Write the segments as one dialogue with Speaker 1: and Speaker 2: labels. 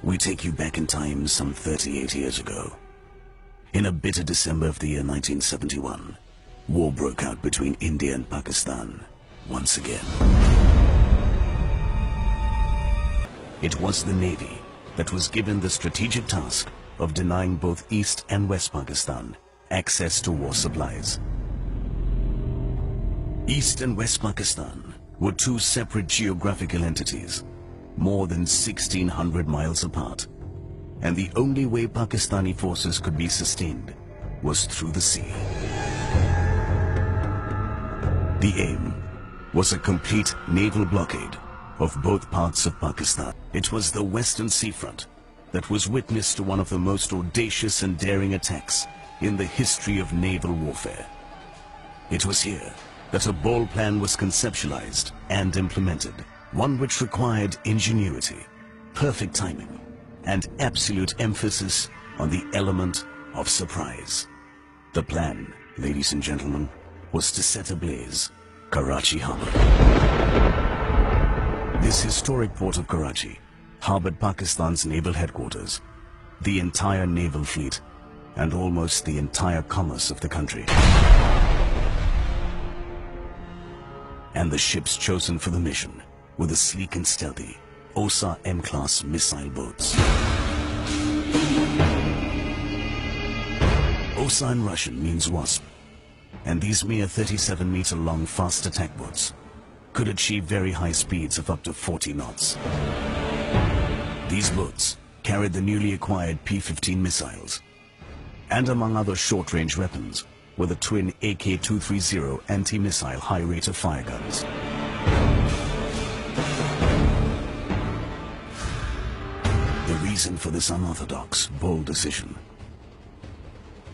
Speaker 1: We take you back in time some 38 years ago. In a bitter December of the year 1971, war broke out between India and Pakistan once again. It was the Navy that was given the strategic task of denying both East and West Pakistan access to war supplies. East and West Pakistan were two separate geographical entities, more than 1,600 miles apart, and the only way Pakistani forces could be sustained was through the sea. The aim was a complete naval blockade of both parts of Pakistan. It was the Western Seafront that was witness to one of the most audacious and daring attacks in the history of naval warfare. It was here that a bold plan was conceptualized and implemented, one which required ingenuity, perfect timing, and absolute emphasis on the element of surprise. The plan, ladies and gentlemen, was to set ablaze Karachi Harbor. This historic port of Karachi harbored Pakistan's naval headquarters, the entire naval fleet, and almost the entire commerce of the country. And the ships chosen for the mission were the sleek and stealthy OSA M-class missile boats. OSA in Russian means wasp, and these mere 37-meter-long fast attack boats could achieve very high speeds of up to 40 knots. These boats carried the newly acquired P-15 missiles, and among other short-range weapons were the twin AK-230 anti-missile high-rate of fire guns. The reason for this unorthodox, bold decision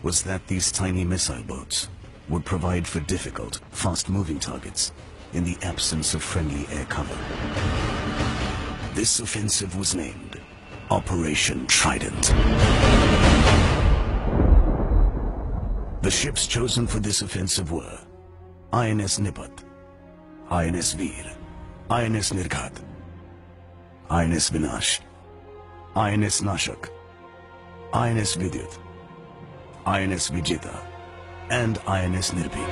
Speaker 1: was that these tiny missile boats would provide for difficult, fast-moving targets in the absence of friendly air cover. This offensive was named Operation Trident. The ships chosen for this offensive were INS Nipat, INS Veer, INS Nirghat, INS Vinash, INS Nashak, INS Vidyut, INS Vijita, and INS Nirbhik.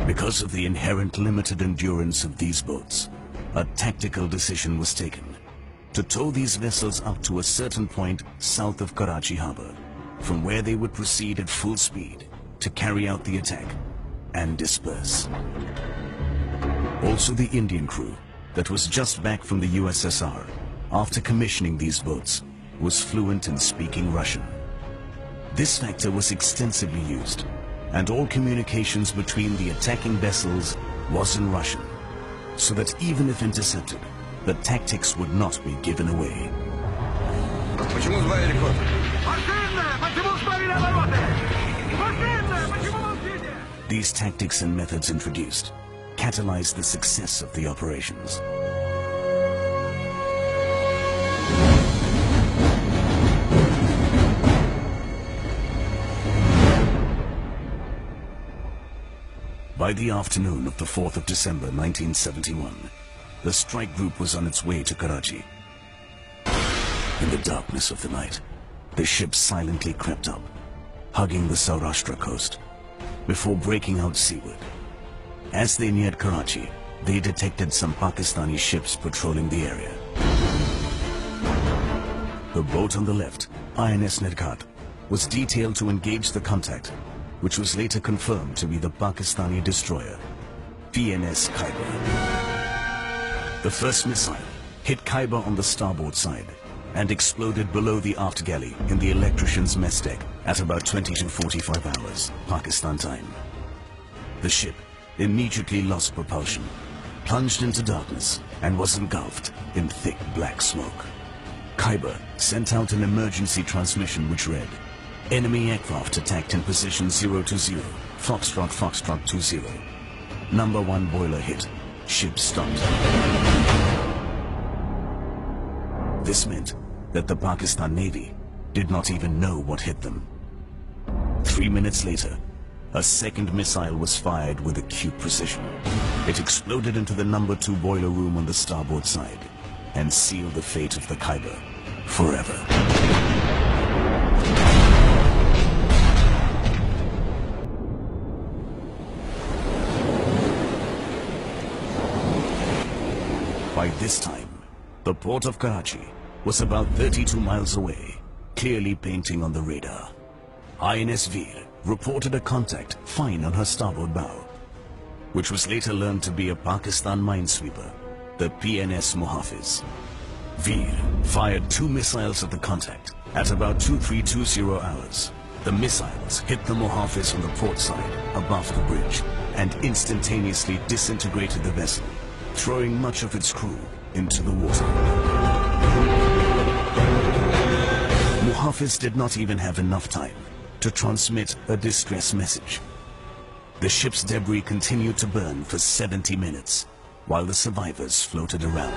Speaker 1: Because of the inherent limited endurance of these boats, a tactical decision was taken to tow these vessels up to a certain point south of Karachi Harbor, from where they would proceed at full speed to carry out the attack and disperse. Also, the Indian crew that was just back from the USSR after commissioning these boats was fluent in speaking Russian. This factor was extensively used, and all communications between the attacking vessels was in Russian, so that even if intercepted, the tactics would not be given away. These tactics and methods introduced catalyzed the success of the operations. By the afternoon of the 4th of December 1971, the strike group was on its way to Karachi. In the darkness of the night, the ship silently crept up, hugging the Saurashtra coast, before breaking out seaward. As they neared Karachi, they detected some Pakistani ships patrolling the area. The boat on the left, INS Nirghat, was detailed to engage the contact, which was later confirmed to be the Pakistani destroyer, PNS Khyber. The first missile hit Khyber on the starboard side and exploded below the aft galley in the electrician's mess deck at about 20 to 45 hours, Pakistan time. The ship immediately lost propulsion, plunged into darkness, and was engulfed in thick black smoke. Khyber sent out an emergency transmission which read, "Enemy aircraft attacked in position 020, Foxtrot Foxtrot 20. Number 1 boiler hit. Ship stopped." This meant that the Pakistan Navy did not even know what hit them. 3 minutes later, a second missile was fired with acute precision. It exploded into the number 2 boiler room on the starboard side and sealed the fate of the Khyber forever. By this time, the port of Karachi was about 32 miles away, clearly painting on the radar. INS Veer reported a contact fine on her starboard bow, which was later learned to be a Pakistan minesweeper, the PNS Mohafiz. Veer fired 2 missiles at the contact at about 2320 hours. The missiles hit the Mohafiz on the port side above the bridge and instantaneously disintegrated the vessel, throwing much of its crew into the water. Mohafiz did not even have enough time to transmit a distress message. The ship's debris continued to burn for 70 minutes while the survivors floated around.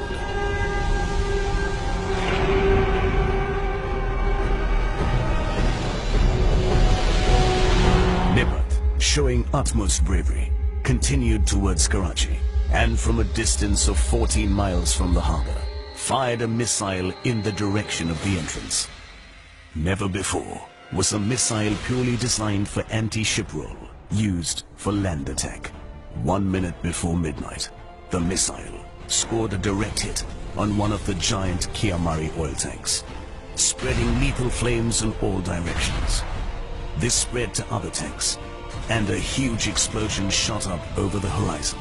Speaker 1: Nipat, showing utmost bravery, continued towards Karachi, and from a distance of 14 miles from the harbor, fired a missile in the direction of the entrance. Never before was a missile purely designed for anti-ship roll used for land attack. 1 minute before midnight, the missile scored a direct hit on one of the giant Kiamari oil tanks, spreading lethal flames in all directions. This spread to other tanks, and a huge explosion shot up over the horizon.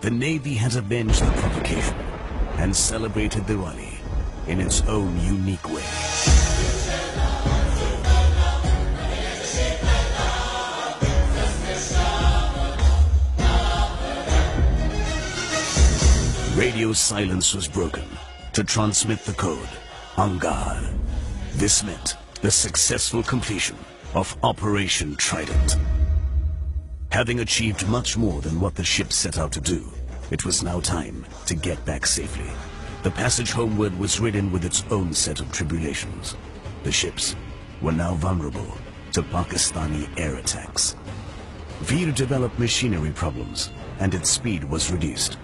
Speaker 1: The Navy had avenged the provocation and celebrated Diwali in its own unique way. Radio silence was broken to transmit the code, Angar. This meant the successful completion of Operation Trident. Having achieved much more than what the ship set out to do, it was now time to get back safely. The passage homeward was ridden with its own set of tribulations. The ships were now vulnerable to Pakistani air attacks. Veer developed machinery problems, and its speed was reduced.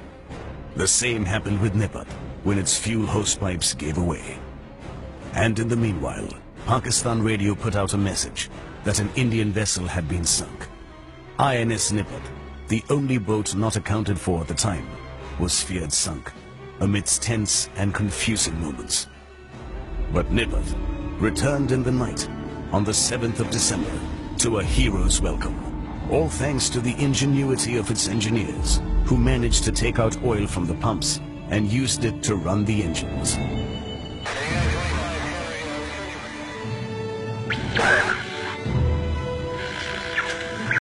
Speaker 1: The same happened with Nipat when its fuel hose pipes gave away. And in the meanwhile, Pakistan radio put out a message that an Indian vessel had been sunk. INS Nipat, the only boat not accounted for at the time, was feared sunk amidst tense and confusing moments. But Nipat returned in the night on the 7th of December to a hero's welcome, all thanks to the ingenuity of its engineers, who managed to take out oil from the pumps and used it to run the engines.